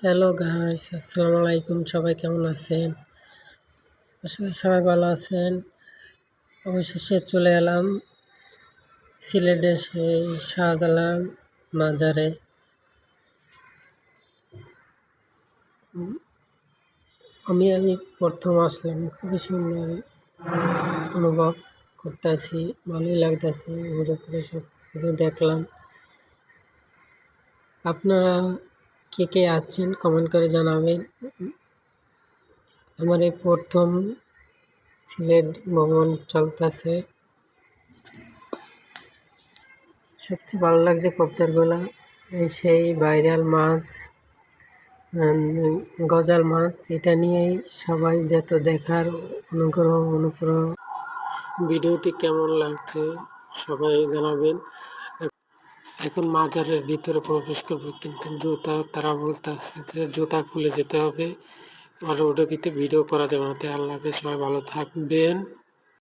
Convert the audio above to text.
Hello guys, আসসালামু আলাইকুম। সবাই কেমন আছেন? আসলে সবাই ভালো আছেন। অবশেষে চলে এলাম সিলেটের সেই শাহজালাল মাজারে। আমি প্রথম আসলাম, খুবই সুন্দর অনুভব করতেছি, ভালোই লাগতেছে। ঘুরে ঘুরে সব কিছু দেখলাম। আপনারা কে কে আসছেন কমেন্ট করে জানাবেন। আমার এই প্রথম সিলেট ভ্রমণ চলতেছে। সবচেয়ে ভালো লাগছে কবুতরগুলা, এই সেই ভাইরাল মাছ, গজাল মাছ। এটা নিয়েই সবাই যেত দেখার অনুগ্রহ। ভিডিওটি কেমন লাগছে সবাই জানাবেন। এখন মাজারের ভিতরে প্রবেশ করবো, কিন্তু জুতা তারা বলতেছে যে জুতা খুলে যেতে হবে, আর ওটার ভিতরে ভিডিও করা যাবে না। আল্লাহ হাফেজ, সবাই ভালো থাকবেন।